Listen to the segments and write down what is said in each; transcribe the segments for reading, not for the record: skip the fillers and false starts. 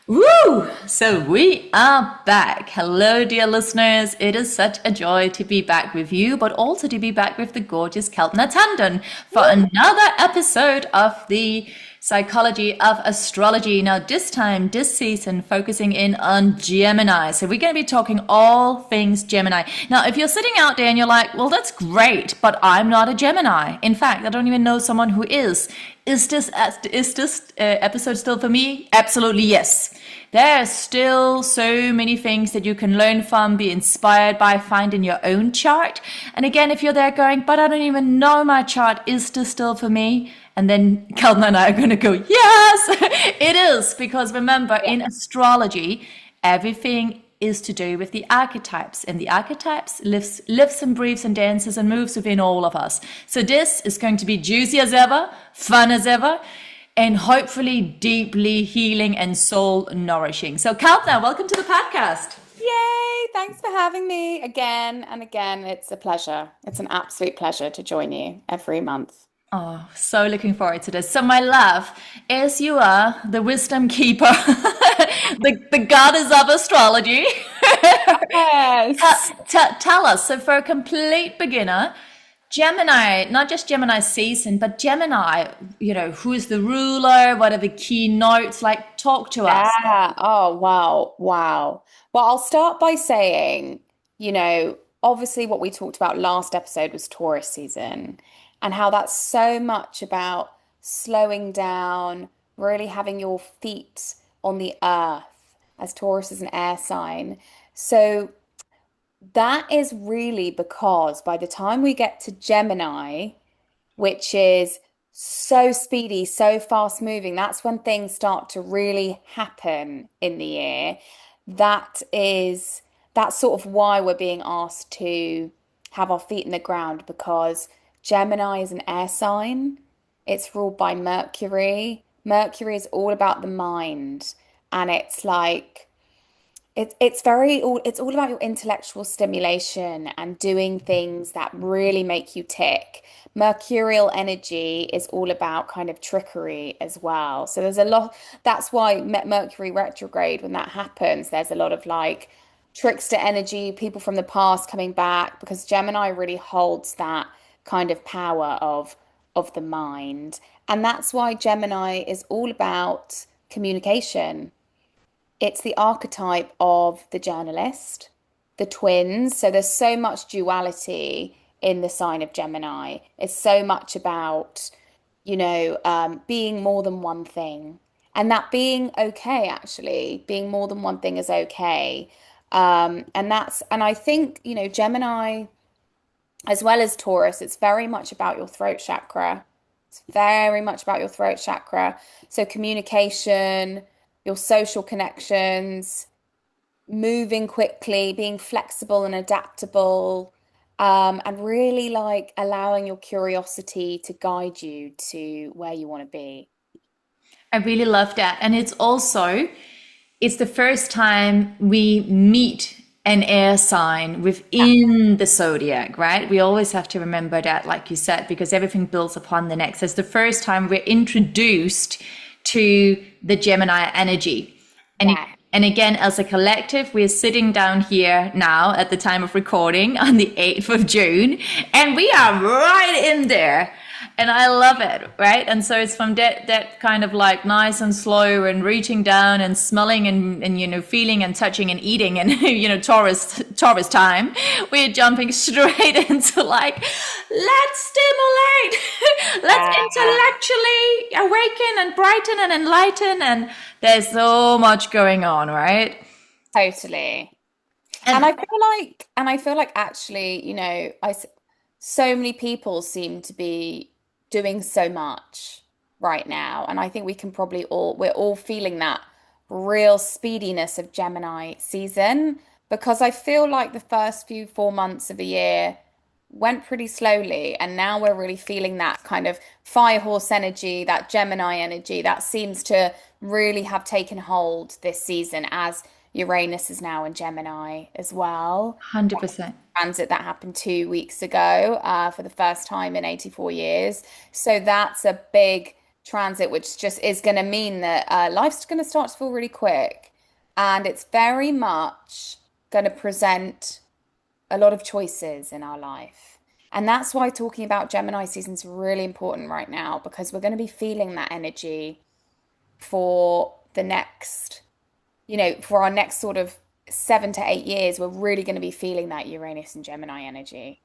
Woo! So we are back. Hello, dear listeners. It is such a joy to be back with you, but also to be back with the gorgeous Kalpna Tandon for another episode of the Psychology of Astrology. Now, this season, focusing in on Gemini. So we're going to be talking all things Gemini. Now, if you're sitting out there and you're like, well, that's great, but I'm not a Gemini. In fact, I don't even know someone who is. Is this episode still for me? Absolutely yes. There are still so many things that you can learn from, be inspired by, find in your own chart. And again, if you're there going, but I don't even know my chart, is this still for me? And then Kalma and I are going to go, yes, it is. Because remember, Yeah. in astrology, everything is to do with the archetypes, and the archetypes lives and breathes and dances and moves within all of us. So this is going to be juicy as ever, fun as ever, and hopefully deeply healing and soul nourishing. So Kalpna, welcome to the podcast. Yay! Thanks for having me again and again. It's a pleasure. It's an absolute pleasure to join you every month. Oh, so looking forward to this. So my love, as you are the wisdom keeper, the goddess of astrology, Yes. tell us, so for a complete beginner, Gemini, not just Gemini season, but Gemini, who is the ruler? What are the key notes? Like, talk to us. Yeah. Oh, wow. Wow. Well, I'll start by saying, obviously what we talked about last episode was Taurus season and how that's so much about slowing down, really having your feet on the earth, as Taurus is an air sign. So that is really because by the time we get to Gemini, which is so speedy, so fast moving, that's when things start to really happen in the year. That's sort of why we're being asked to have our feet in the ground because Gemini is an air sign. It's ruled by Mercury. Mercury is all about the mind, and it's like it's all about your intellectual stimulation and doing things that really make you tick. Mercurial energy is all about kind of trickery as well. So there's a lot, that's why Mercury retrograde, when that happens, there's a lot of like trickster energy, people from the past coming back, because Gemini really holds that kind of power of the mind. And that's why Gemini is all about communication. It's the archetype of the journalist, the twins. So there's so much duality in the sign of Gemini. It's so much about, being more than one thing. And that being okay, actually, being more than one thing is okay. And I think, Gemini, as well as Taurus, it's very much about your throat chakra. It's very much about your throat chakra. So communication, your social connections, moving quickly, being flexible and adaptable, and really like allowing your curiosity to guide you to where you want to be. I really love that. And it's the first time we meet an air sign Yeah, within the zodiac, right? We always have to remember that, like you said, because everything builds upon the next. It's the first time we're introduced to the Gemini energy. And yeah. and again, as a collective, we're sitting down here now at the time of recording on the 8th of June, and we are right in there. And I love it, right? And so it's from that kind of like nice and slow and reaching down and smelling and feeling and touching and eating and Taurus time. We're jumping straight into like, let's stimulate, let's Yeah, intellectually awaken and brighten and enlighten, and there's so much going on, right? totally. And And I feel like actually, so many people seem to be doing so much right now. And I think we're all feeling that real speediness of Gemini season because I feel like the first few 4 months of the year went pretty slowly. And now we're really feeling that kind of fire horse energy, that Gemini energy that seems to really have taken hold this season as Uranus is now in Gemini as well. 100%. Transit that happened 2 weeks ago for the first time in 84 years. So that's a big transit, which just is going to mean that life's going to start to feel really quick. And it's very much going to present a lot of choices in our life. And that's why talking about Gemini season is really important right now, because we're going to be feeling that energy for the next, for our next sort of 7 to 8 years. We're really going to be feeling that Uranus and Gemini energy.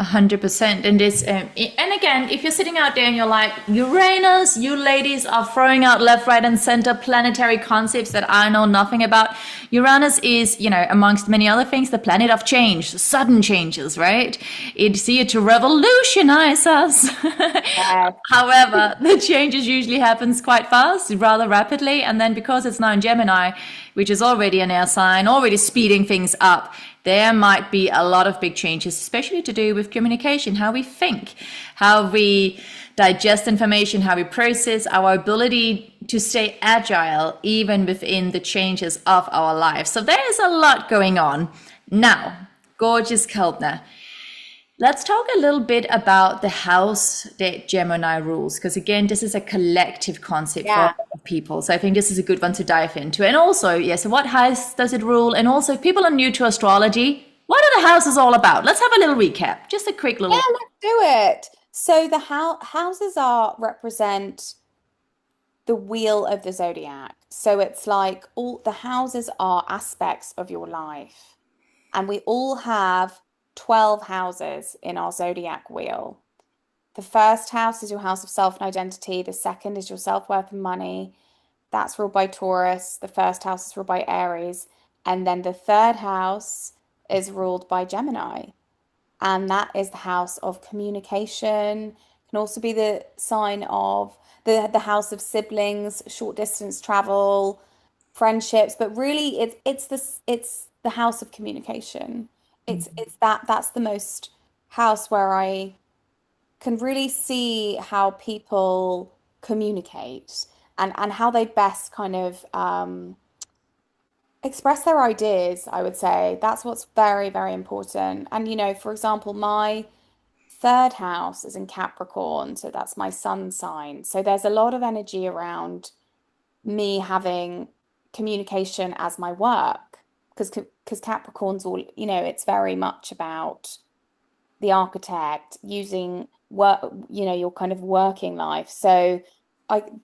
100%. And this, and again, if you're sitting out there and you're like, Uranus, you ladies are throwing out left, right, and center planetary concepts that I know nothing about. Uranus is, amongst many other things, the planet of change, sudden changes, right? It's here to revolutionize us. Yeah. However, the changes usually happens quite fast, rather rapidly. And then because it's now in Gemini, which is already an air sign, already speeding things up, there might be a lot of big changes, especially to do with communication, how we think, how we digest information, how we process, our ability to stay agile, even within the changes of our lives. So there's a lot going on. Now, gorgeous Kalpna, let's talk a little bit about the house that Gemini rules, because again, this is a collective concept for a lot of people. So I think this is a good one to dive into. And also, so what house does it rule? And also, if people are new to astrology, what are the houses all about? Let's have a little recap. Just a quick little. Yeah, let's do it. So the houses are represent the wheel of the zodiac. So it's like all the houses are aspects of your life. And we all have 12 houses in our zodiac wheel. The first house is your house of self and identity. The second is your self-worth and money. That's ruled by Taurus. The first house is ruled by Aries. And then the third house is ruled by Gemini. And that is the house of communication. Can also be the sign of the house of siblings, short distance travel, friendships. But really it's the house of communication. That's the most house where I can really see how people communicate and how they best kind of express their ideas, I would say. That's what's very, very important. And, for example, my third house is in Capricorn, so that's my sun sign. So there's a lot of energy around me having communication as my work, because Capricorn's all, it's very much about the architect using work, your kind of working life. So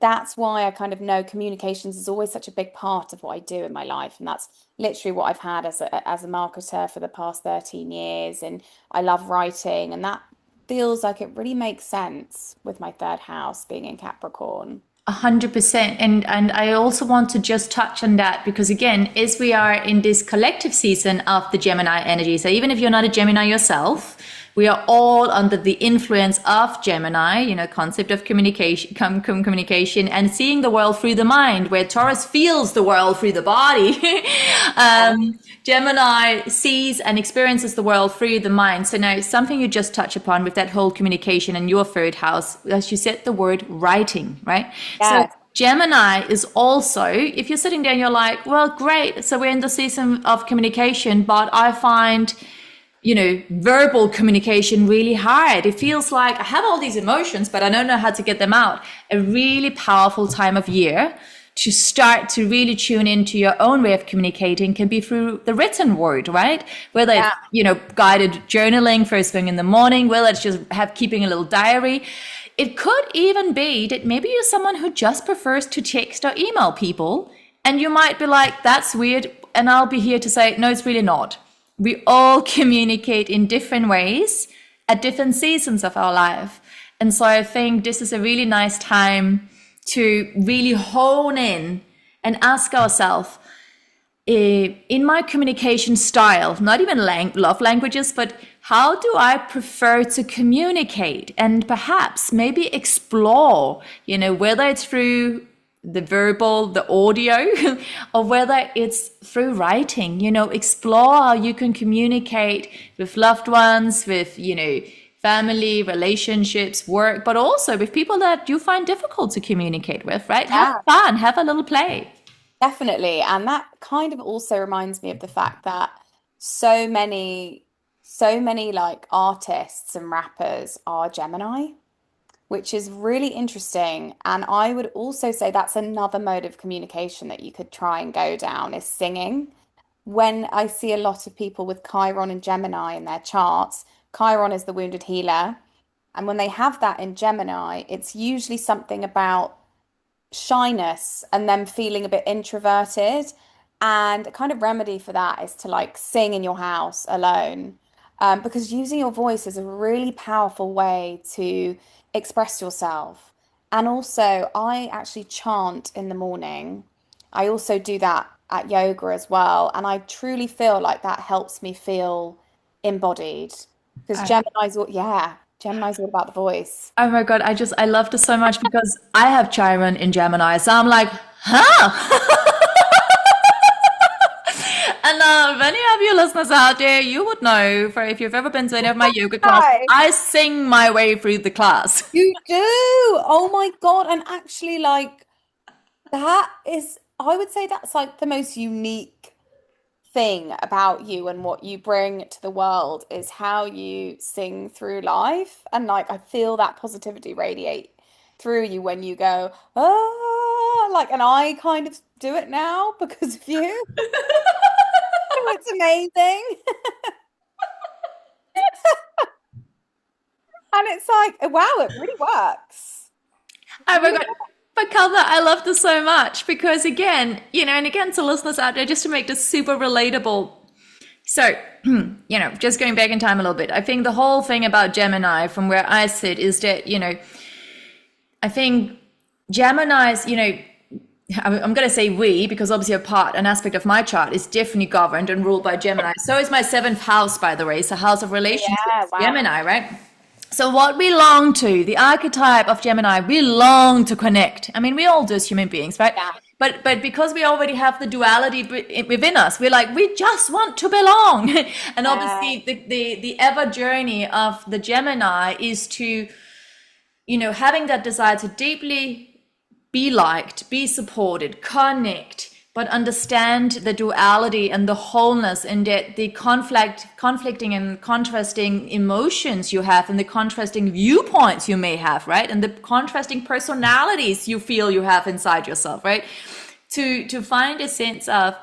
that's why I kind of know communications is always such a big part of what I do in my life. And that's literally what I've had as a marketer for the past 13 years. And I love writing, and that feels like it really makes sense with my third house being in Capricorn. 100%. And I also want to just touch on that because, again, as we are in this collective season of the Gemini energy, so even if you're not a Gemini yourself, we are all under the influence of Gemini, concept of communication, communication and seeing the world through the mind, where Taurus feels the world through the body. Gemini sees and experiences the world through the mind. So now something you just touch upon with that whole communication in your third house, as you said, the word writing, right? Yes. So Gemini is also, if you're sitting there and you're like, well, great. So we're in the season of communication, but I find verbal communication really hard. It feels like I have all these emotions, but I don't know how to get them out. A really powerful time of year to start to really tune into your own way of communicating can be through the written word, right? Whether it's, guided journaling first thing in the morning, whether it's just keeping a little diary. It could even be that maybe you're someone who just prefers to text or email people, and you might be like, that's weird. And I'll be here to say, no, it's really not. We all communicate in different ways at different seasons of our life. And so I think this is a really nice time to really hone in and ask ourselves, in my communication style, not even love languages, but how do I prefer to communicate? And perhaps maybe explore, whether it's through the verbal, the audio, or whether it's through writing, explore how you can communicate with loved ones, with, family, relationships, work, but also with people that you find difficult to communicate with, right? Yeah. Have fun, have a little play. Definitely. And that kind of also reminds me of the fact that so many like artists and rappers are Gemini. which is really interesting. And I would also say that's another mode of communication that you could try and go down is singing. When I see a lot of people with Chiron and Gemini in their charts, Chiron is the wounded healer. And when they have that in Gemini, it's usually something about shyness and them feeling a bit introverted. And a kind of remedy for that is to like sing in your house alone. Because using your voice is a really powerful way to express yourself. And also, I actually chant in the morning. I also do that at yoga as well. And I truly feel like that helps me feel embodied. Because Gemini's all about the voice. Oh my God, I love this so much because I have Chiron in Gemini. So I'm like, huh? And if any of you listeners out there, you would know for if you've ever been to any of my yoga class, Hi. I sing my way through the class. You do. Oh my God. And actually, like, that is, I would say that's like the most unique thing about you and what you bring to the world is how you sing through life. And like, I feel that positivity radiate through you when you go, oh, like, and I kind of do it now because of you. It's amazing. And it's like, wow, it really works. Oh my Really God. But Kalpna, I love this so much because again, and again to listeners out there, just to make this super relatable. So, just going back in time a little bit, I think the whole thing about Gemini from where I sit is that, I think Gemini's, I'm going to say we, because obviously an aspect of my chart is definitely governed and ruled by Gemini. So is my seventh house, by the way. It's a house of Yeah, relationships, wow. Gemini, right? So what we long to, the archetype of Gemini, we long to connect. I mean, we all do as human beings, right? Yeah. But because we already have the duality within us, we're like, we just want to belong. And Yeah. obviously the ever journey of the Gemini is to, having that desire to deeply be liked, be supported, connect, but understand the duality and the wholeness and the conflicting and contrasting emotions you have and the contrasting viewpoints you may have, right? And the contrasting personalities you feel you have inside yourself, right? To find a sense of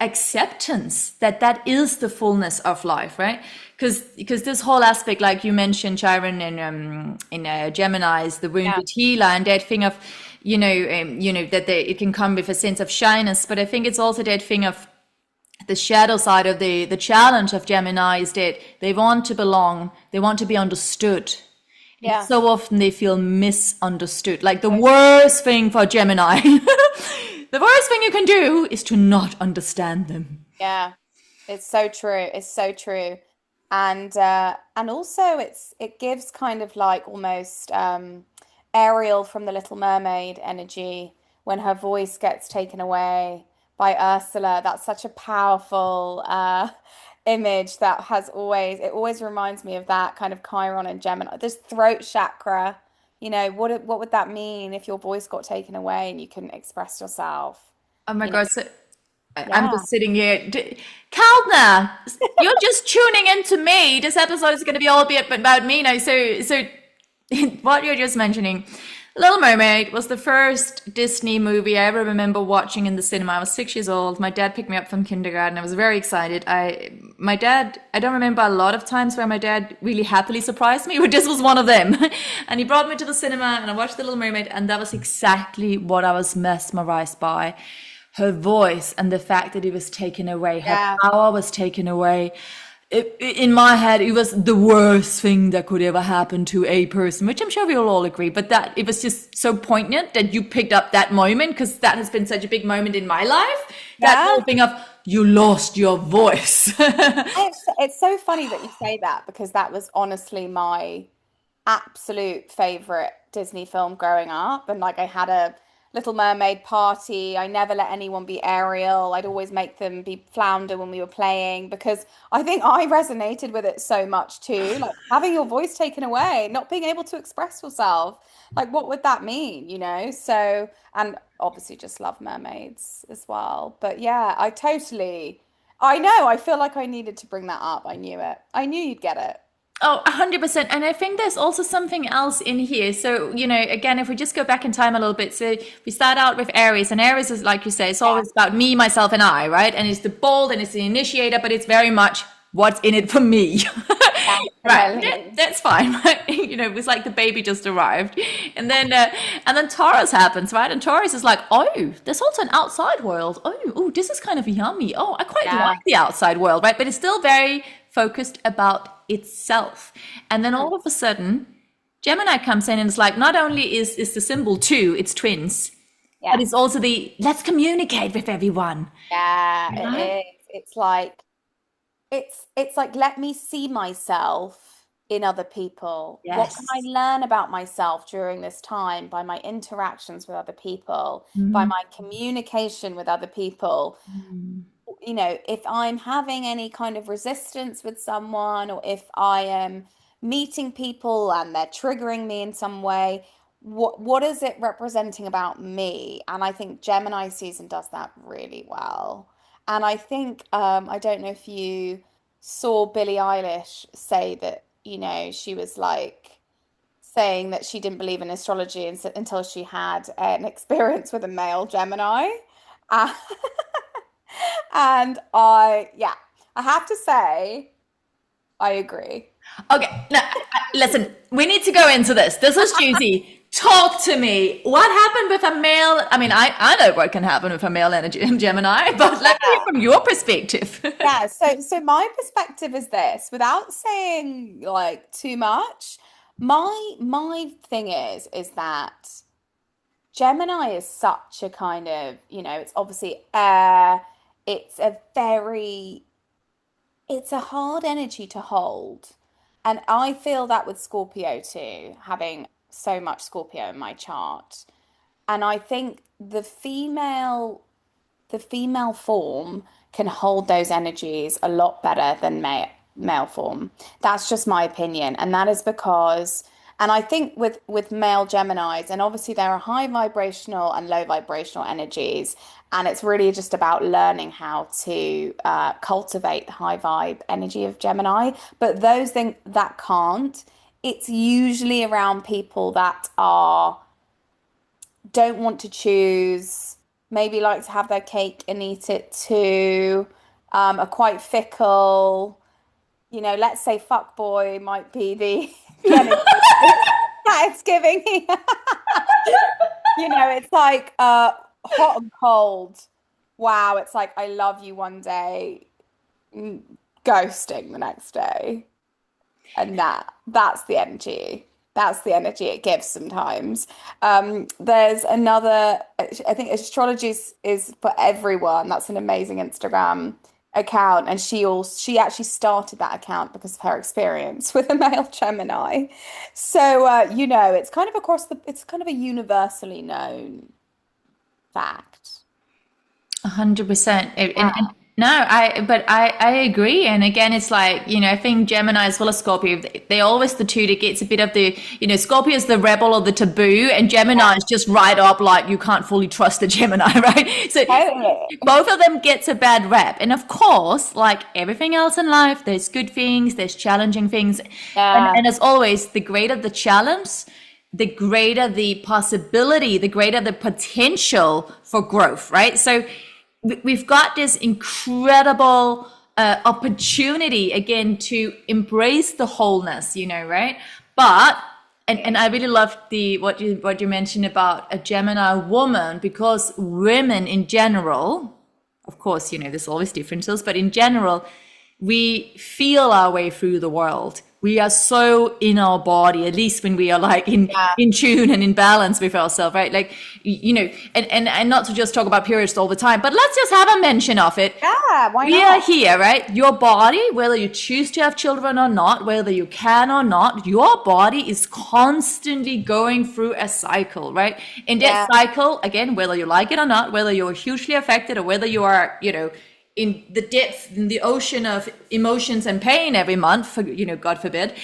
acceptance that is the fullness of life, right? Because this whole aspect, like you mentioned, Chiron in Gemini is the Yeah. wounded healer, and that thing of that it can come with a sense of shyness, but I think it's also that thing of the shadow side of the challenge of Gemini is that they want to belong, they want to be understood. And Yeah. so often they feel misunderstood. Like the worst thing for Gemini, the worst thing you can do is to not understand them. Yeah. It's so true. It's so true. And also it gives kind of like almost Ariel from The Little Mermaid energy when her voice gets taken away by Ursula. That's such a powerful image that it always reminds me of that kind of Chiron and Gemini. This throat chakra, what would that mean if your voice got taken away and you couldn't express yourself? Oh my You know, God. So I'm yeah. just sitting here. Kalpna, you're just tuning into me. This episode is going to be all about me now. So what you're just mentioning, Little Mermaid was the first Disney movie I ever remember watching in the cinema. I was 6 years old. My dad picked me up from kindergarten. I was very excited. I don't remember a lot of times where my dad really happily surprised me, but this was one of them. And he brought me to the cinema and I watched The Little Mermaid, and that was exactly what I was mesmerized by. Her voice and the fact that it was taken away, her Yeah. power was taken away. In my head, it was the worst thing that could ever happen to a person, which I'm sure we'll all agree. But that it was just so poignant that you picked up that moment because that has been such a big moment in my life. That Yeah. whole thing of you lost your voice. It's so funny that you say that because that was honestly my absolute favorite Disney film growing up. And like I had a Little Mermaid party. I never let anyone be Ariel. I'd always make them be Flounder when we were playing because I think I resonated with it so much too. Like having your voice taken away, not being able to express yourself. Like what would that mean? So, and obviously just love mermaids as well. But yeah, I know. I feel like I needed to bring that up. I knew it. I knew you'd get it. Oh, 100%. And I think there's also something else in here. So, again, if we just go back in time a little bit, so we start out with Aries, and Aries is, like you say, it's Yeah, always about me, myself, and I, right? And it's the bold and it's the initiator, but it's very much what's in it for me. Right. definitely. That's fine, right? It was like the baby just arrived. And then Taurus happens, right? And Taurus is like, oh, there's also an outside world. Oh, this is kind of yummy. Oh, I quite Yeah. like the outside world, right? But it's still very focused about itself. And then all of a sudden, Gemini comes in and it's like, not only is the symbol two, it's twins, but Yeah. it's also the let's communicate with everyone. Yeah, Right? it is. It's like let me see myself in other people. What can I Yes. learn about myself during this time by my interactions with other people, by Mm. my communication with other people? If I'm having any kind of resistance with someone, or if I am meeting people and they're triggering me in some way, what is it representing about me? And I think Gemini season does that really well. And I think I don't know if you saw Billie Eilish say that, she was like saying that she didn't believe in astrology until she had an experience with a male Gemini. Uh, And yeah, I have to say, I agree. Okay, now, listen, we need to go into this. This is juicy. Talk to me. What happened with a male? I mean, I know what can happen with a male energy in Gemini, but let me hear Yeah. from your perspective. Yeah, so my perspective is this, without saying like too much, my thing is that Gemini is such a kind of, it's obviously air, it's a very it's a hard energy to hold. And I feel that with Scorpio too, having so much Scorpio in my chart. And I think the female form can hold those energies a lot better than male form. That's just my opinion, and that is because, and I think with male Geminis, and obviously there are high vibrational and low vibrational energies, and it's really just about learning how to cultivate the high vibe energy of Gemini. But those things that can't, it's usually around people that are don't want to choose, maybe like to have their cake and eat it too, are quite fickle. Let's say fuckboy might be the energy that it's giving. It's like hot and cold. Wow, it's like I love you one day, mm, ghosting the next day. And that's the energy. That's the energy it gives sometimes. There's another, I think astrology is for everyone. That's an amazing Instagram account. And she actually started that account because of her experience with a male Gemini. So it's kind of a universally known fact. 100%. And Yeah. no, I agree. And again, it's like, I think Gemini as well as Scorpio, they're always the two that gets a bit of the, Scorpio is the rebel or the taboo, and Yeah. Gemini is just right up like you can't fully trust the Gemini, right? So Totally. both of them gets a bad rep. And of course, like everything else in life, there's good things, there's challenging things. And, Yeah. and as always, the greater the challenge, the greater the possibility, the greater the potential for growth, right? So we've got this incredible opportunity again to embrace the wholeness, right? But and I really loved the what you mentioned about a Gemini woman, because women in general, of course, there's always differences, but in general, we feel our way through the world. We are so in our body, at least when we are like Yeah. in tune and in balance with ourselves, right? Like, and not to just talk about periods all the time, but let's just have a mention of it. Yeah, why We are not? here, right? Your body, whether you choose to have children or not, whether you can or not, your body is constantly going through a cycle, right? In that Yeah. cycle, again, whether you like it or not, whether you're hugely affected or whether you are, in the depth, in the ocean of emotions and pain every month, for, God forbid.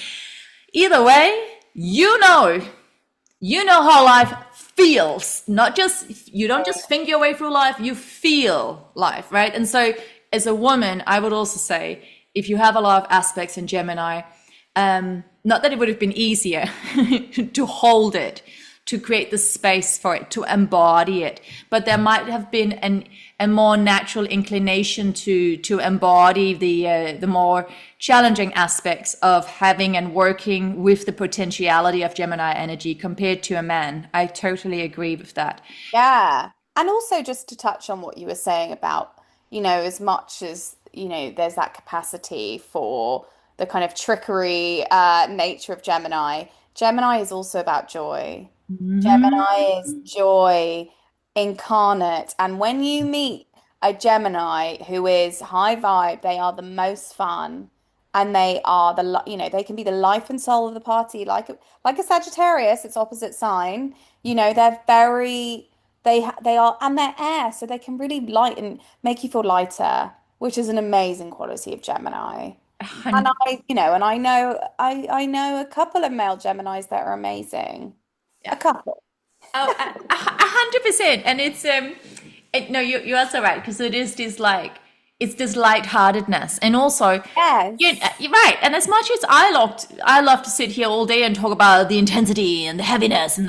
Either way, you know how life feels. Not just, you don't just think your way through life, you feel life, right? And so as a woman, I would also say, if you have a lot of aspects in Gemini, Not that it would have been easier to hold it, to create the space for it, to embody it, but there might have been a more natural inclination to embody the more challenging aspects of having and working with the potentiality of Gemini energy compared to a man. I totally agree with that. Yeah. And also just to touch on what you were saying about, as much as, there's that capacity for the kind of trickery nature of Gemini. Gemini is also about joy. Gemini is joy incarnate. And when you meet a Gemini who is high vibe, they are the most fun. And they are they can be the life and soul of the party, like a Sagittarius, it's opposite sign. They're very they are, and they're air, so they can really lighten, make you feel lighter, which is an amazing quality of Gemini. And I know a couple of male Geminis that are amazing. A couple. Oh, 100%. And no, you're also right, because it is this like, it's this lightheartedness, and also, Yes. you're right. And as much as I love to sit here all day and talk about the intensity and the heaviness and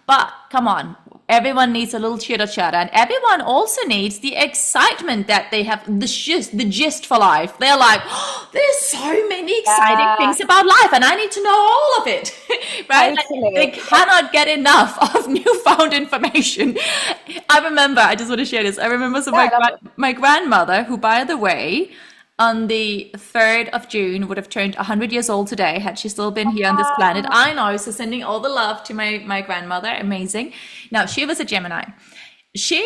but come on, everyone needs a little chitter chatter, and everyone also needs the excitement that they have, the gist for life. They're like, oh, there's so many exciting Yeah, things about life, and I need to know all of it, right? Like, they totally. cannot get enough of newfound information. I just want to share this. I remember, so Yeah, I love it. my grandmother, who, by the way, on the 3rd of June would have turned 100 years old today had she still been here on this planet. Ah, I know, so sending all the love to my grandmother. Amazing. Now, she was a Gemini. She,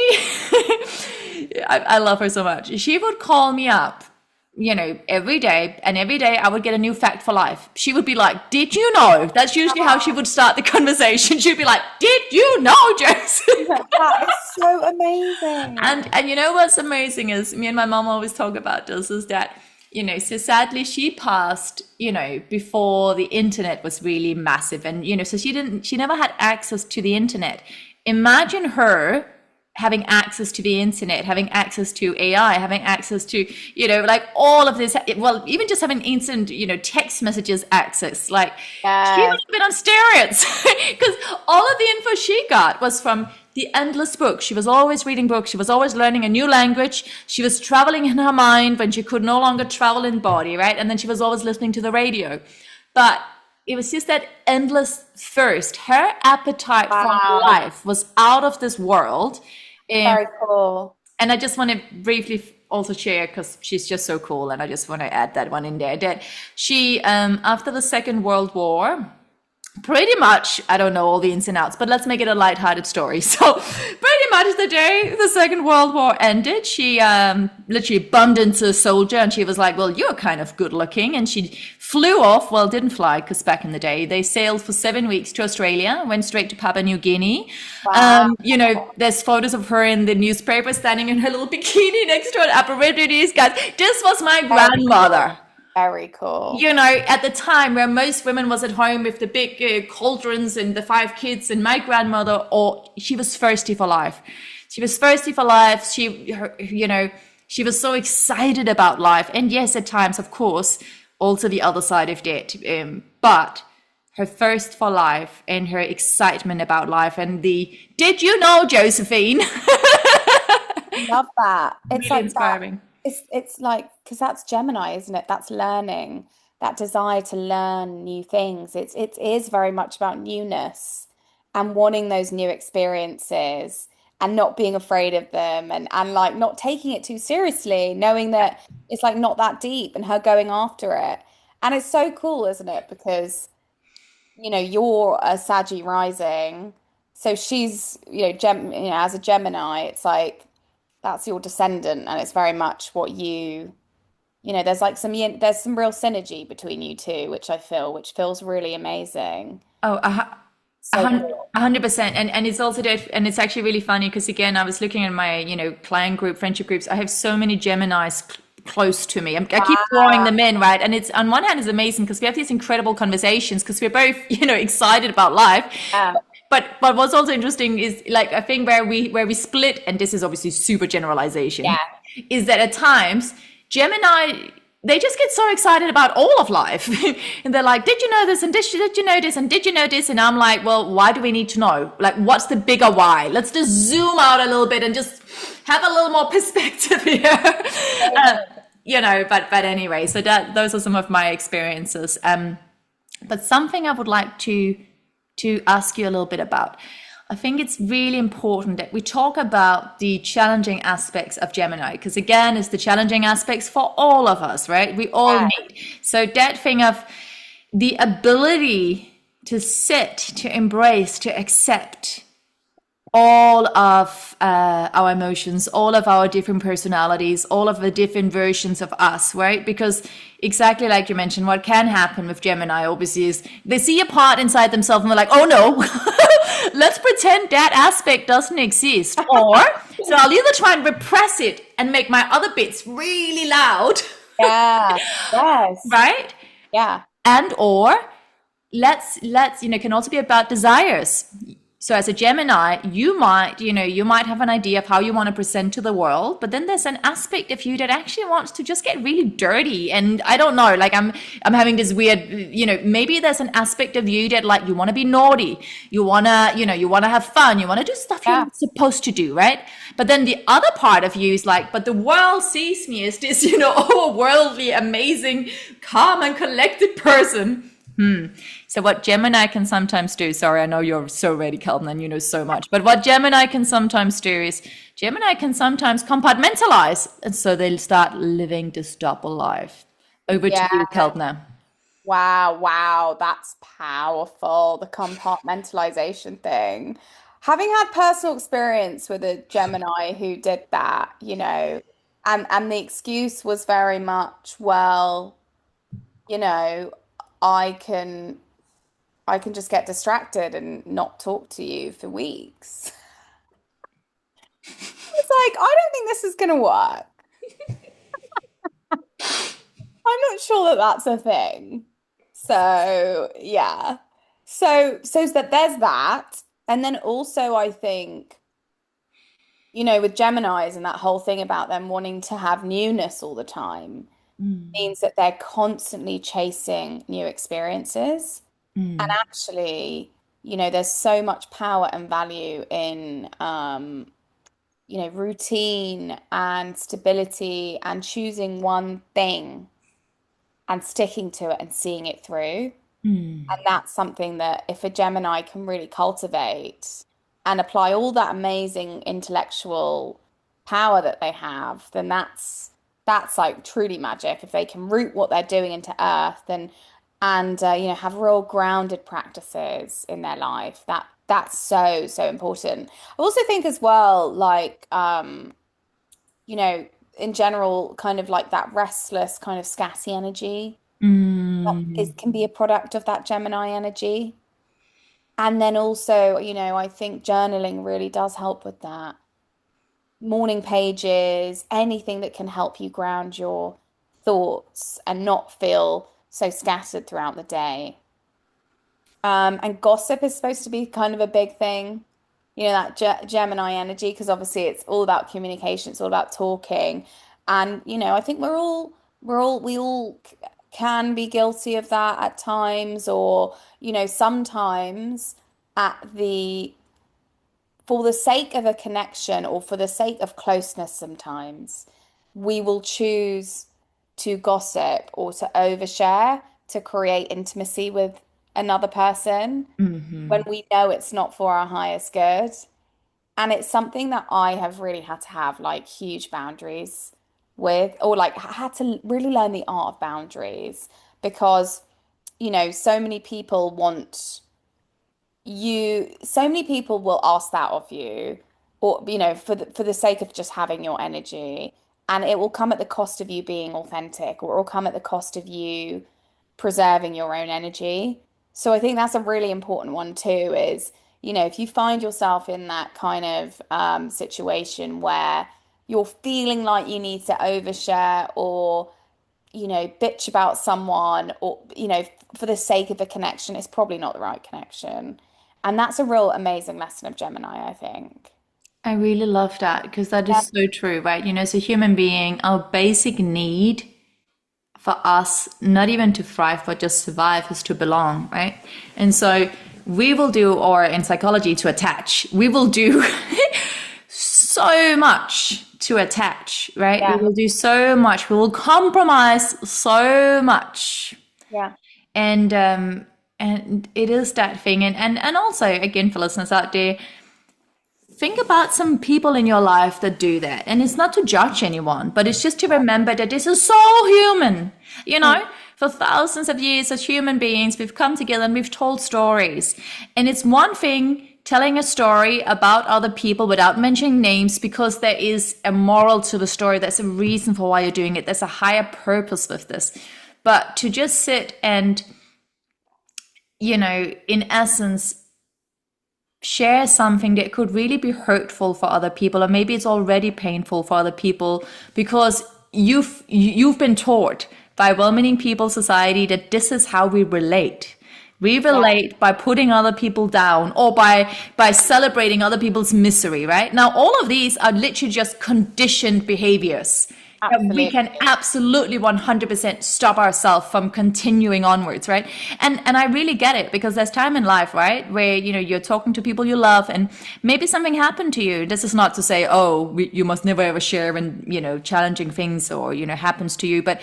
I love her so much. She would call me up, every day, and every day I would get a new fact for life. She would be like, "Did you know?" That's usually how she would start the conversation. She'd be like, "Did you know, Joseph?" that is so amazing. And you know what's amazing is, me and my mom always talk about this, is that, so sadly she passed, before the internet was really massive, and so she never had access to the internet. Imagine her having access to the internet, having access to AI, having access to, like all of this, well, even just having instant, text messages access, like she would Yes. have been on steroids, because all of the info she got was from the endless books. She was always reading books. She was always learning a new language. She was traveling in her mind when she could no longer travel in body, right? And then she was always listening to the radio. But it was just that endless thirst. Her appetite for Wow. life was out of this world. Um, Very cool. and I just want to briefly also share, because she's just so cool, and I just want to add that one in there, that she, after the Second World War, pretty much, I don't know all the ins and outs, but let's make it a lighthearted story. So, pretty much the day the Second World War ended, she literally bumped into a soldier, and she was like, "Well, you're kind of good looking." And she flew off, well, didn't fly, because back in the day, they sailed for 7 weeks to Australia, went straight to Papua New Guinea. Wow. There's photos of her in the newspaper standing in her little bikini next to an Aborigines, guys. This was my Very cool. grandmother, Very cool. at the time where most women was at home with the big cauldrons and the 5 kids, and my grandmother, or she was thirsty for life. She was thirsty for life. She was so excited about life. And yes, at times, of course, also the other side of that. But her thirst for life and her excitement about life and the, "Did you know, Josephine?" Love that. It's Really like that. inspiring. It's like, because that's Gemini, isn't it? That's learning, that desire to learn new things. It is very much about newness and wanting those new experiences and not being afraid of them, and like not taking it too seriously, knowing that it's like not that deep, and her going after it. And it's so cool, isn't it? Because you're a Saggy rising, so she's, as a Gemini, it's like that's your descendant, and it's very much what there's like there's some real synergy between you two, which feels really amazing. Oh, a So hun- cool. 100%. And it's also that, and it's actually really funny, because again, I was looking at my, client group, friendship groups. I have so many Geminis close to me. I keep drawing them Wow. in, right? And it's, on one hand, it's amazing because we have these incredible conversations, because we're both, excited about life. Yeah. But what's also interesting is, like, I think where we split, and this is obviously super generalization, Yeah. is that at times Gemini they just get so excited about all of life. And they're like, did you know this? And did you know this? And did you know this? And I'm like, well, why do we need to know? Like, what's the bigger why? Let's just zoom out a little bit and just have a little more perspective here. But anyway, so those are some of my experiences. But something I would like to ask you a little bit about. I think it's really important that we talk about the challenging aspects of Gemini, because again, it's the challenging aspects for all of us, right? We all need. So that thing of the ability to sit, to embrace, to accept all of our emotions, all of our different personalities, all of the different versions of us, right? Because exactly like you mentioned, what can happen with Gemini obviously is they see a part inside themselves and they're like, oh no, let's pretend that aspect doesn't exist. Or, so I'll either try and repress it and make my other bits really loud. Yeah. Yes. Right? Yeah. And or let's can also be about desires. So as a Gemini, you might have an idea of how you want to present to the world, but then there's an aspect of you that actually wants to just get really dirty. And I don't know, like I'm having this weird, maybe there's an aspect of you that like you want to be naughty, you want to have fun, you want to do stuff you're not supposed to do, right? But then the other part of you is like, but the world sees me as this, overworldly, amazing, calm and collected person. So what Gemini can sometimes do, sorry, I know you're so ready, Kalpna, and you know so much, but what Gemini can sometimes do is Gemini can sometimes compartmentalize, and so they'll start living this double life. Over to you, Kalpna. Wow, that's powerful. The compartmentalization thing. Having had personal experience with a Gemini who did that, and the excuse was very much, well, you know, I can I can just get distracted and not talk to you for weeks. It's like, I don't think this is going to work. I'm not sure that that's a thing. So, yeah. So that there's that. And then also I think, with Geminis and that whole thing about them wanting to have newness all the time means that they're constantly chasing new experiences. And actually, there's so much power and value in routine and stability and choosing one thing and sticking to it and seeing it through. And that's something that if a Gemini can really cultivate and apply all that amazing intellectual power that they have, then that's like truly magic. If they can root what they're doing into earth and have real grounded practices in their life, that's so, so important. I also think as well, like in general, kind of like that restless kind of scatty energy can be a product of that Gemini energy. And then also, I think journaling really does help with that. Morning pages, anything that can help you ground your thoughts and not feel so scattered throughout the day. And gossip is supposed to be kind of a big thing, that Gemini energy, because obviously it's all about communication, it's all about talking. And, I think we all can be guilty of that at times, or, sometimes for the sake of a connection or for the sake of closeness, sometimes we will choose to gossip or to overshare to create intimacy with another person when we know it's not for our highest good. And it's something that I have really had to have like huge boundaries with, or like had to really learn the art of boundaries because, so many people so many people will ask that of you, or, for the sake of just having your energy. And it will come at the cost of you being authentic, or it will come at the cost of you preserving your own energy. So I think that's a really important one too, is, if you find yourself in that kind of situation where you're feeling like you need to overshare or, bitch about someone or, for the sake of a connection, it's probably not the right connection. And that's a real amazing lesson of Gemini, I think. I really love that because that Yeah. is so true, right? As a human being, our basic need for us, not even to thrive, but just survive, is to belong, right? And so we will do, or in psychology, to attach. We will do so much to attach, right? Yeah. We will do so much. We will compromise so much. Yeah. And it is that thing. And also, again, for listeners out there, think about some people in your life that do that. And it's not to judge anyone, but it's just to remember that this is so human. You know, for thousands of years as human beings, we've come together and we've told stories. And it's one thing telling a story about other people without mentioning names, because there is a moral to the story. There's a reason for why you're doing it. There's a higher purpose with this. But to just sit and, you know, in essence, share something that could really be hurtful for other people, or maybe it's already painful for other people, because you've been taught by well-meaning people society that this is how we relate. We relate by putting other people down, or by celebrating other people's misery, right? Now, all of these are literally just conditioned behaviors. Absolutely. We can absolutely 100% stop ourselves from continuing onwards, right? And I really get it, because there's time in life, right, where, you know, you're talking to people you love and maybe something happened to you. This is not to say, oh, you must never ever share in, you know, challenging things, or, you know, happens to you. But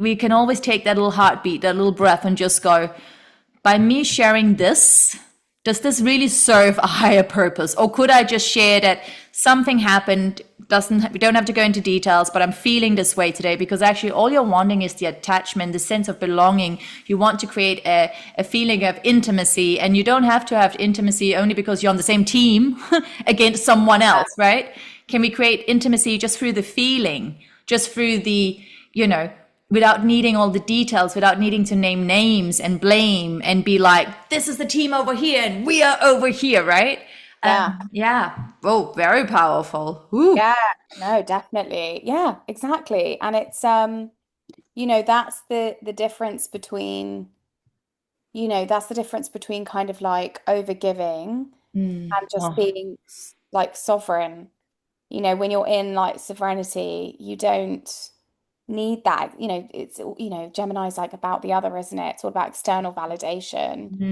we can always take that little heartbeat, that little breath, and just go, by me sharing this, does this really serve a higher purpose? Or could I just share that something happened, we don't have to go into details, but I'm feeling this way today, because actually all you're wanting is the attachment, the sense of belonging. You want to create a feeling of intimacy, and you don't have to have intimacy only because you're on the same team against someone else, right? Can we create intimacy just through the feeling, just through the, you know, without needing all the details, without needing to name names and blame and be like, this is the team over here and we are over here, right? Yeah. Oh, very powerful. Ooh. Yeah, no, definitely. Yeah, exactly. And it's you know, that's the difference between, you know, that's the difference between kind of like overgiving and just Oh. being like sovereign. You know, when you're in like sovereignty, you don't need that. You know, it's, you know, Gemini's like about the other, isn't it? It's all about external validation.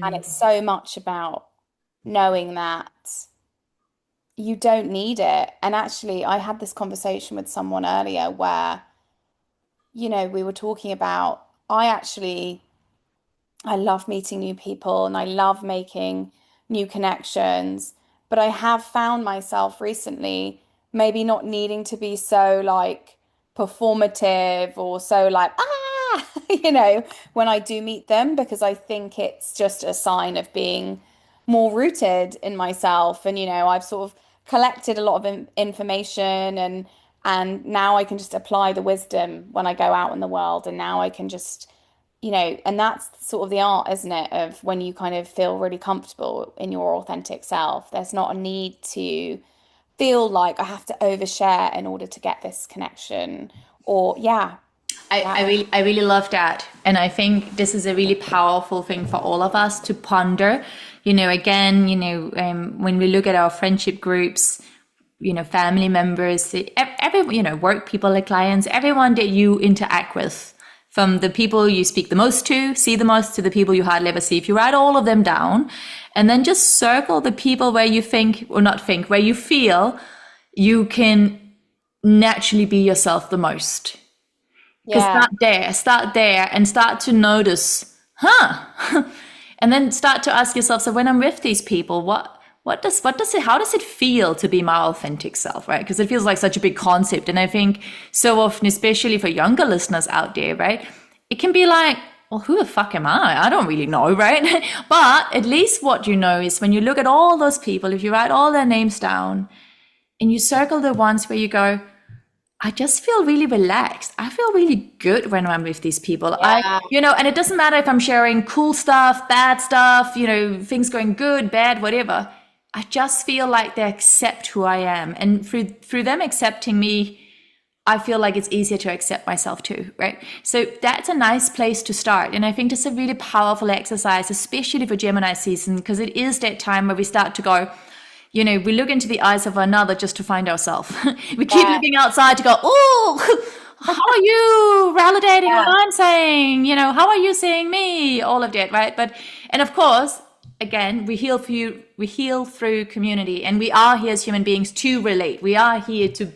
And it's so much about knowing that you don't need it. And actually, I had this conversation with someone earlier where, you know, we were talking about, I love meeting new people and I love making new connections, but I have found myself recently maybe not needing to be so like performative or so like, you know, when I do meet them, because I think it's just a sign of being more rooted in myself. And, you know, I've sort of collected a lot of information, and now I can just apply the wisdom when I go out in the world. And now I can just, you know, and that's sort of the art, isn't it? Of when you kind of feel really comfortable in your authentic self, there's not a need to feel like I have to overshare in order to get this connection. Or I really love that. And I think this is a really powerful thing for all of us to ponder. You know, again, you know, when we look at our friendship groups, you know, family members, every, you know, work people, like clients, everyone that you interact with, from the people you speak the most to, see the most, to the people you hardly ever see. If you write all of them down and then just circle the people where you think, or not think, where you feel you can naturally be yourself the most. Because start there and start to notice, and then start to ask yourself, so when I'm with these people, how does it feel to be my authentic self, right? Because it feels like such a big concept. And I think so often, especially for younger listeners out there, right, it can be like, well, who the fuck am I? I don't really know, right? But at least what you know is when you look at all those people, if you write all their names down and you circle the ones where you go, I just feel really relaxed. I feel really good when I'm with these people. Yeah. You know, and it doesn't matter if I'm sharing cool stuff, bad stuff, you know, things going good, bad, whatever. I just feel like they accept who I am. And through them accepting me, I feel like it's easier to accept myself too, right? So that's a nice place to start. And I think it's a really powerful exercise, especially for Gemini season, because it is that time where we start to go, you know, we look into the eyes of another just to find ourselves. We keep looking outside to go, oh, how are you validating what Yeah. I'm saying? How are you seeing me? All of that, right? And of course, again, we heal through community, and we are here as human beings to relate. We are here to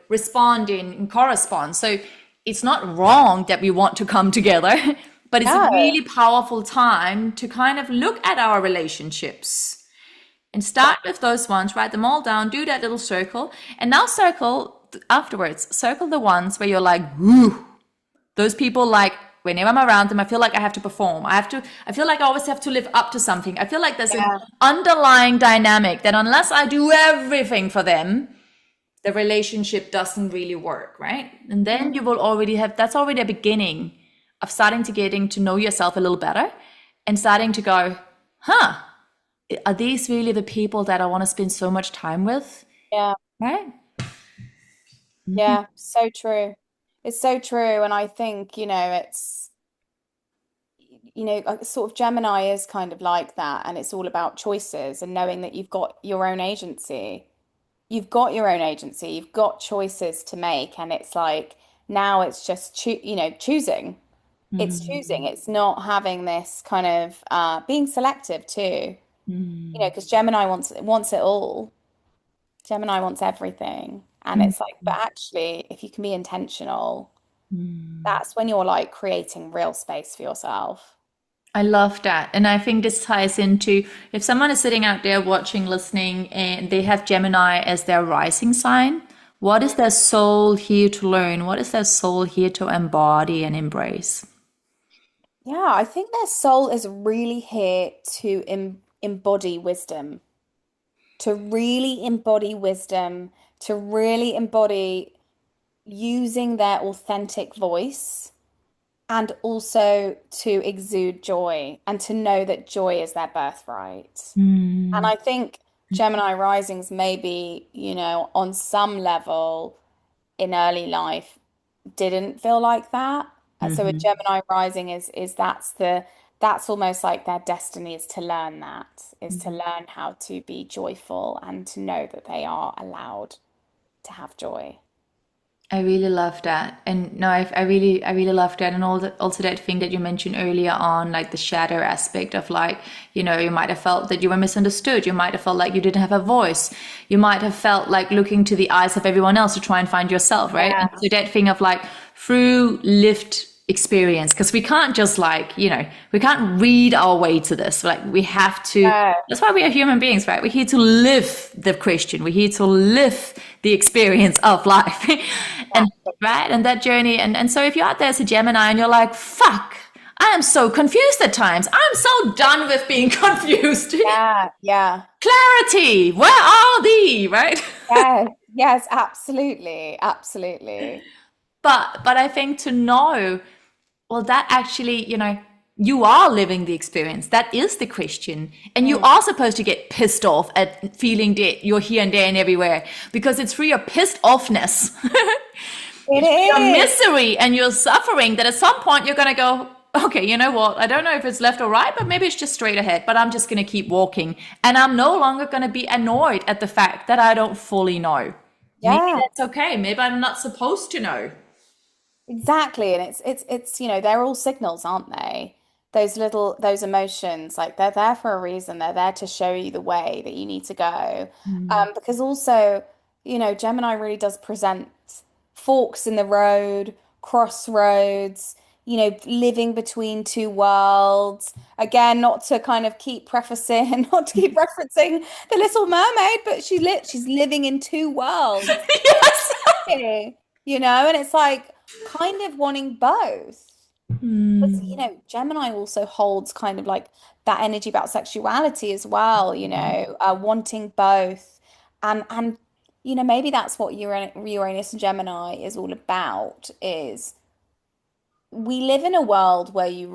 respond and correspond. So it's not wrong that we want to come together, but it's a No. really powerful time to kind of look at our relationships and start with those ones, write them all down, do that little circle, and now circle the ones where you're like, whoo, those people, like, whenever I'm around them, I feel like I have to perform. I feel like I always have to live up to something. I feel like there's an Yeah. underlying dynamic that unless I do everything for them, the relationship doesn't really work, right? And then you will already have, that's already a beginning of starting to getting to know yourself a little better and starting to go, huh, are these really the people that I want to spend so much time with? Yeah. Right? Yeah. So true. It's so true. And I think, sort of Gemini is kind of like that. And it's all about choices and knowing that you've got your own agency. You've got your own agency. You've got choices to make. And it's like now it's just, choosing. It's choosing. It's not having this kind of being selective too. Because Gemini wants it all. Gemini wants everything. And it's like, but actually, if you can be intentional, that's when you're like creating real space for yourself. I love that. And I think this ties into if someone is sitting out there watching, listening, and they have Gemini as their rising sign, what is their soul here to learn? What is their soul here to embody and embrace? Yeah, I think their soul is really here to embody wisdom, to really embody wisdom, to really embody using their authentic voice and also to exude joy and to know that joy is their birthright. And I think Gemini risings maybe, on some level in early life didn't feel like that. And so a Mm-hmm. Gemini rising is that's almost like their destiny is to learn that, is to learn how to be joyful and to know that they are allowed to have joy. I really love that. And no, I really love that. And also that thing that you mentioned earlier on, like the shadow aspect of like, you might have felt that you were misunderstood. You might have felt like you didn't have a voice. You might have felt like looking to the eyes of everyone else to try and find yourself, right? And Yeah. so that thing of like through lived experience, because we can't just like, we can't read our way to this. Like we have to, No. that's why we are human beings, right? We're here to live the question. We're here to live the experience of life. And right, and that journey. And so if you're out there as a Gemini and you're like, fuck, I am so confused at times. I'm so done with being confused. Yeah, yeah. Clarity, where are thee? Right? Yes, yes, absolutely, absolutely. But I think to know, well, that actually, you are living the experience. That is the question. And you Mm. are supposed to get pissed off at feeling that you're here and there and everywhere because it's through your pissed offness, It it's through your is. misery and your suffering that at some point you're going to go, okay, you know what? I don't know if it's left or right, but maybe it's just straight ahead, but I'm just going to keep walking. And I'm no longer going to be annoyed at the fact that I don't fully know. Maybe Yeah, that's okay. Maybe I'm not supposed to know. exactly. And it's, they're all signals, aren't they? Those emotions, like they're there for a reason. They're there to show you the way that you need to go. Because also, Gemini really does present forks in the road, crossroads, living between two worlds. Again, not to kind of keep prefacing, not to keep referencing The Little Mermaid, but she's living in two worlds. Yes. And it's like kind of wanting both. But, Hmm. Gemini also holds kind of like that energy about sexuality as well, wanting both. And maybe that's what Uranus and Gemini is all about, is we live in a world where you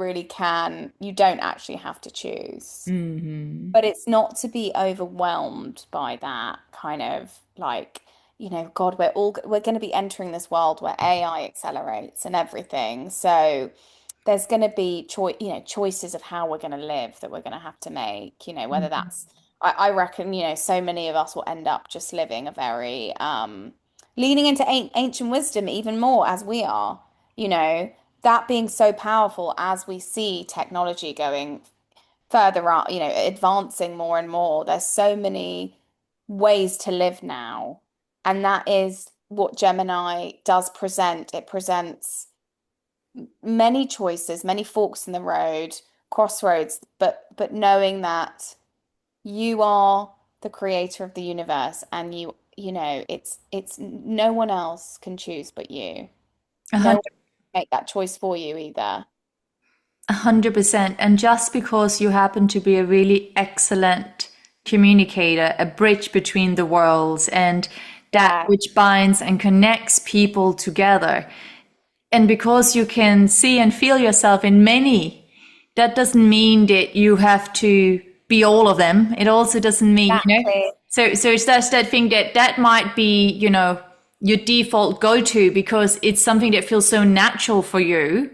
don't actually have to choose. Hmm. But it's not to be overwhelmed by that kind of like, God, we're going to be entering this world where AI accelerates and everything. So there's going to be choices of how we're going to live that we're going to have to make, whether that's I reckon, so many of us will end up just living a very leaning into ancient wisdom even more as we are, you know, that being so powerful as we see technology going further up, you know, advancing more and more. There's so many ways to live now. And that is what Gemini does present. It presents many choices, many forks in the road, crossroads, but knowing that you are the creator of the universe and you know, it's no one else can choose but you. A No one hundred, can make that choice for you either. 100%. And just because you happen to be a really excellent communicator, a bridge between the worlds, and that Yeah, which binds and connects people together, and because you can see and feel yourself in many, that doesn't mean that you have to be all of them. It also doesn't mean, exactly. so it's just that thing that might be, your default go-to because it's something that feels so natural for you.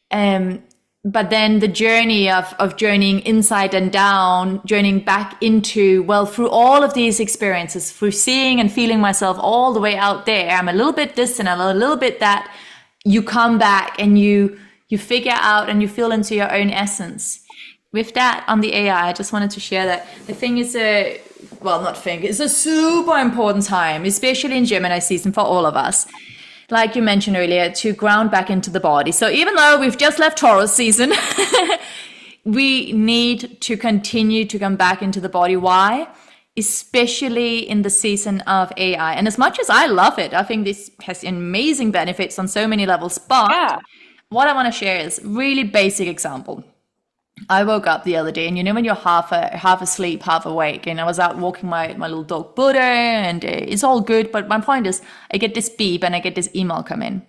Um, but then the journey of journeying inside and down, journeying back into, well, through all of these experiences, through seeing and feeling myself all the way out there, I'm a little bit this and I'm a little bit that, you come back and you figure out and you feel into your own essence. With that on the AI, I just wanted to share that the thing is it's a super important time, especially in Gemini season for all of us. Like you mentioned earlier, to ground back into the body. So even though we've just left Taurus season, we need to continue to come back into the body. Why? Especially in the season of AI. And as much as I love it, I think this has amazing benefits on so many levels. But Yeah. what I want to share is really basic example. I woke up the other day, and when you're half asleep, half awake, and I was out walking my little dog Buddha, and it's all good. But my point is, I get this beep and I get this email come in,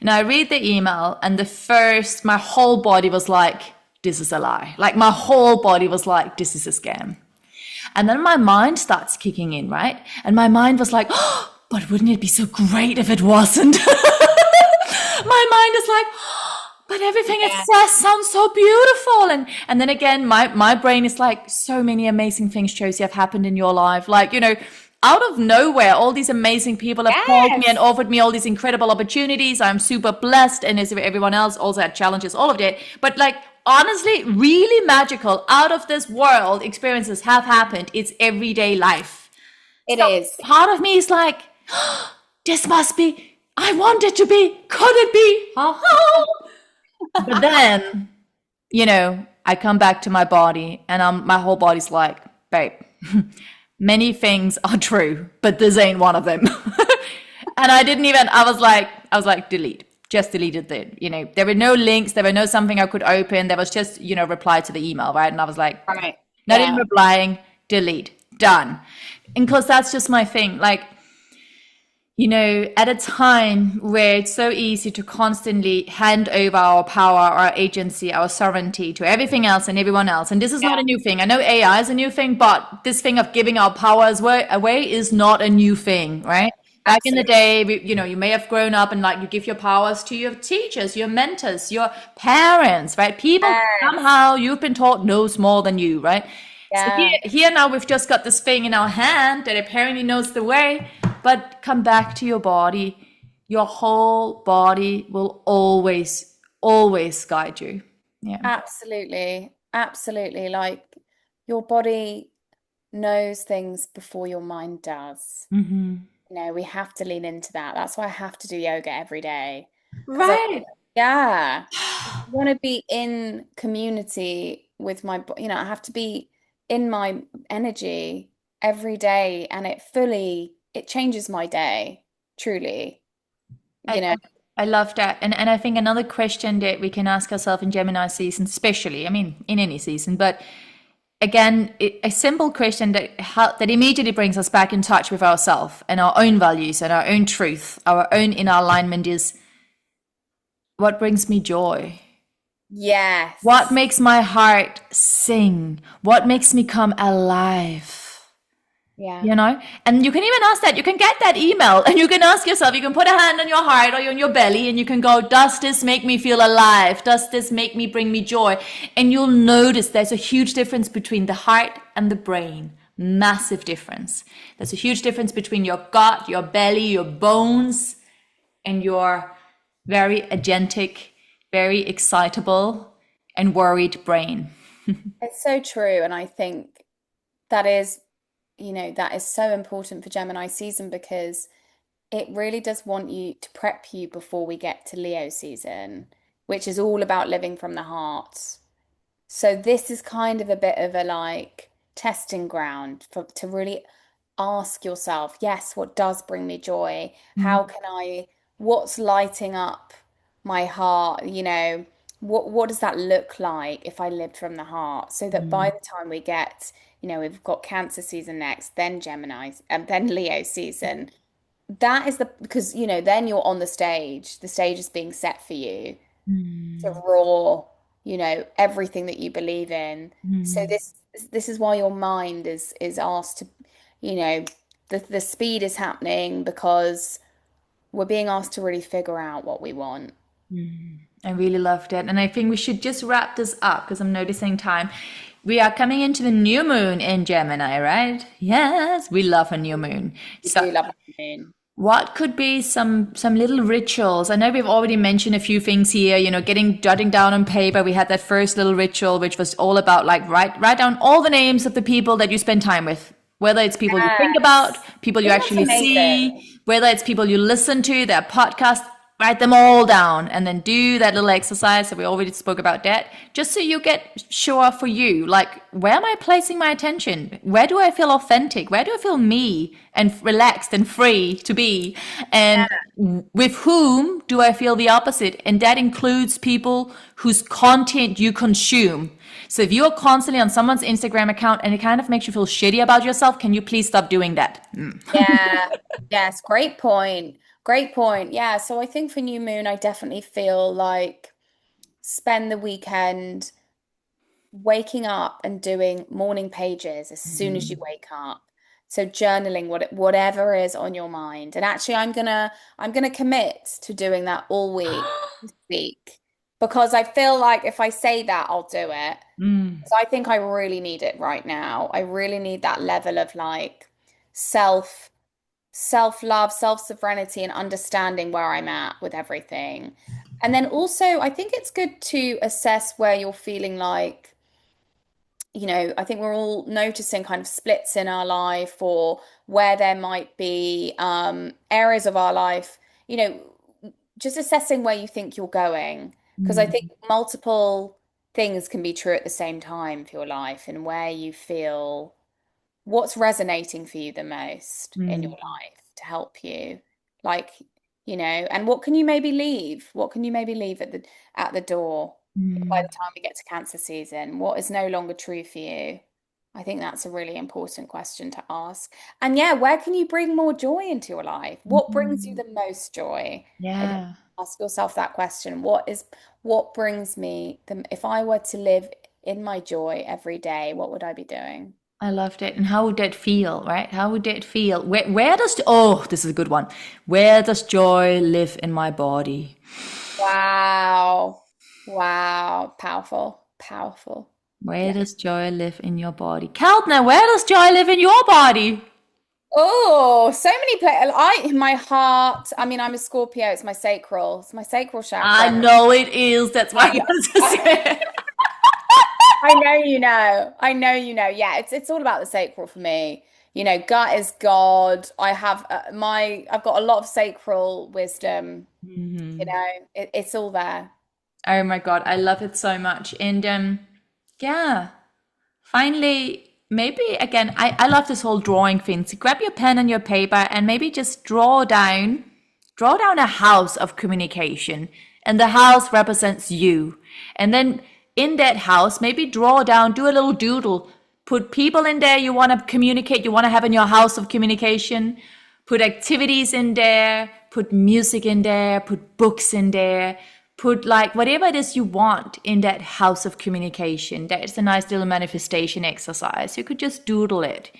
and I read the email, and my whole body was like, "This is a lie." Like my whole body was like, "This is a scam." And then my mind starts kicking in, right? And my mind was like, oh, "But wouldn't it be so great if it wasn't?" My mind is like, but everything it says sounds so beautiful. And then again, my brain is like, so many amazing things, Josie, have happened in your life. Like, out of nowhere, all these amazing people have called me and offered me all these incredible opportunities. I'm super blessed. And as everyone else also had challenges, all of that. But like, honestly, really magical, out of this world experiences have happened. It's everyday life. It is. Part of me is like, this must be, I want it to be, could it be? But then, I come back to my body and my whole body's like, babe, many things are true, but this ain't one of them. And I was like, delete. Just deleted it. There were no links. There were no something I could open. There was just, reply to the email, right? And I was like, Right. not even replying, delete, done. And because that's just my thing. Like, at a time where it's so easy to constantly hand over our power, our agency, our sovereignty to everything else and everyone else. And this is not a new thing. I know AI is a new thing, but this thing of giving our powers away is not a new thing, right? Back in the day, you may have grown up and like you give your powers to your teachers, your mentors, your parents, right? People somehow you've been taught knows more than you, right? Yeah. So here now we've just got this thing in our hand that apparently knows the way, but come back to your body. Your whole body will always, always guide you. Yeah. Absolutely. Absolutely. Like your body knows things before your mind does. Mm-hmm. We have to lean into that. That's why I have to do yoga every day. Right. I want to be in community with my, I have to be in my energy every day, and it changes my day, truly. I love that. And I think another question that we can ask ourselves in Gemini season, especially, I mean, in any season, but again, a simple question that immediately brings us back in touch with ourselves and our own values and our own truth, our own inner alignment is, what brings me joy? Yes. What makes my heart sing? What makes me come alive? Yeah. And you can even ask that. You can get that email and you can ask yourself, you can put a hand on your heart or on your belly and you can go, does this make me feel alive? Does this bring me joy? And you'll notice there's a huge difference between the heart and the brain. Massive difference. There's a huge difference between your gut, your belly, your bones, and your very agentic, very excitable and worried brain. It's so true. And I think that is, that is so important for Gemini season because it really does want you to prep you before we get to Leo season, which is all about living from the heart. So this is kind of a bit of a like testing ground for to really ask yourself, yes, what does bring me joy? How can what's lighting up my heart? What does that look like if I lived from the heart? So that by the time we get, we've got Cancer season next, then Gemini, and then Leo season. That is because, then you're on the stage. The stage is being set for you to raw, everything that you believe in. So this is why your mind is asked to, the speed is happening because we're being asked to really figure out what we want. I really loved it. And I think we should just wrap this up because I'm noticing time. We are coming into the new moon in Gemini, right? Yes, we love a new moon. We So do love it. what could be some little rituals? I know we've already mentioned a few things here, jotting down on paper. We had that first little ritual, which was all about like write down all the names of the people that you spend time with, whether it's people you think about, people you That's actually amazing. see, whether it's people you listen to, their podcast, write them all down and then do that little exercise that we already spoke about that, just so you get sure for you, like, where am I placing my attention? Where do I feel authentic? Where do I feel me and relaxed and free to be? And with whom do I feel the opposite? And that includes people whose content you consume. So if you're constantly on someone's Instagram account and it kind of makes you feel shitty about yourself, can you please stop doing that? Yeah. Yes. Great point. Great point. Yeah. So I think for new moon, I definitely feel like spend the weekend waking up and doing morning pages as soon as you wake up. So journaling whatever is on your mind. And actually I'm gonna commit to doing that all week this week because I feel like if I say that I'll do it. So I think I really need it right now. I really need that level of like self self-love, self-sovereignty, and understanding where I'm at with everything. And then also, I think it's good to assess where you're feeling like, I think we're all noticing kind of splits in our life or where there might be areas of our life, just assessing where you think you're going. Because I think multiple things can be true at the same time for your life and where you feel what's resonating for you the most in your life to help you like and what can you maybe leave at the door by the time we get to Cancer season, what is no longer true for you? I think that's a really important question to ask. And yeah, where can you bring more joy into your life? What brings you the most joy? I think Yeah. ask yourself that question. What brings me the if I were to live in my joy every day, what would I be doing? I loved it. And how would that feel, right? How would that feel? Where does, oh, this is a good one. Where does joy live in my body? Wow. Wow. Powerful. Powerful. Where Yeah. does joy live in your body? Kalpna, where does joy live in your body? Oh, so many places. My heart. I mean, I'm a Scorpio. It's my sacral. It's my sacral I chakra. know it is. That's why I I know. wanted to say. I know you know. I know you know. Yeah, it's all about the sacral for me. Gut is God. I've got a lot of sacral wisdom. It's all there. Oh my God, I love it so much. And yeah, finally, maybe again, I love this whole drawing thing. So grab your pen and your paper and maybe just draw down a house of communication. And the house represents you. And then in that house, maybe draw down, do a little doodle, put people in there you want to communicate, you want to have in your house of communication, put activities in there, put music in there, put books in there, put like whatever it is you want in that house of communication. That's a nice little manifestation exercise. You could just doodle it,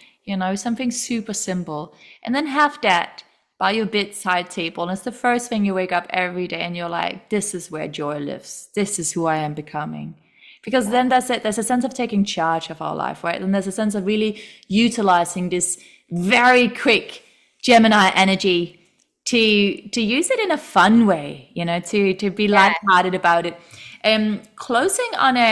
something super simple. And then have that by your bedside table. And it's the first thing you wake up every day and you're like, this is where joy lives. This is who I am becoming. I because then that's it. There's a sense of taking charge of our life, right? And there's a sense of really utilizing this very quick Gemini energy to use it in a fun way, you know, to be Yeah. lighthearted about it. Closing on a,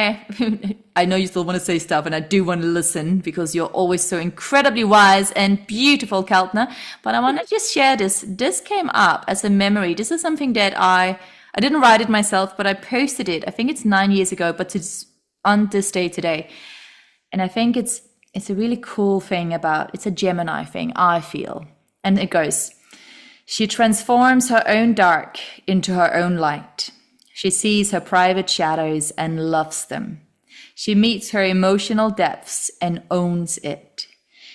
I know you still want to say stuff, and I do want to listen because you're always so incredibly wise and beautiful, Kalpna. But I want to just share this. This came up as a memory. This is something that I didn't write it myself, but I posted it. I think it's 9 years ago, but it's on this day today. And I think it's a really cool thing about, it's a Gemini thing, I feel. And it goes, she transforms her own dark into her own light. She sees her private shadows and loves them. She meets her emotional depths and owns it.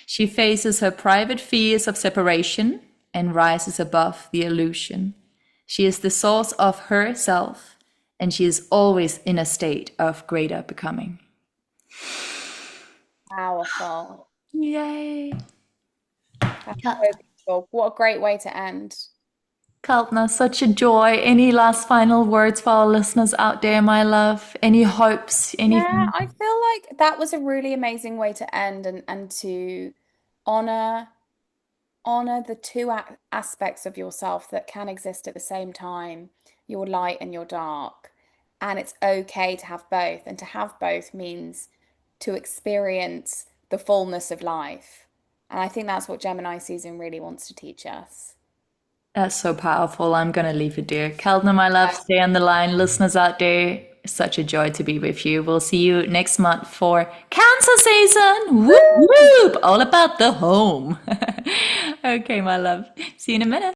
She faces her private fears of separation and rises above the illusion. She is the source of herself, and she is always in a state of greater becoming. Powerful. Yay. That's so beautiful. What a great way to end. Kalpna, such a joy. Any last final words for our listeners out there, my love? Any hopes? Yeah, Anything? I feel like that was a really amazing way to end and to honor honor the two aspects of yourself that can exist at the same time, your light and your dark. And it's okay to have both. And to have both means to experience the fullness of life. And I think that's what Gemini season really wants to teach us. That's so powerful. I'm going to leave it there. Kalpna, my love, stay on the line. Listeners out there, such a joy to be with you. We'll see you next month for Cancer season. Whoop, whoop. All about the home. Okay, my love. See you in a minute.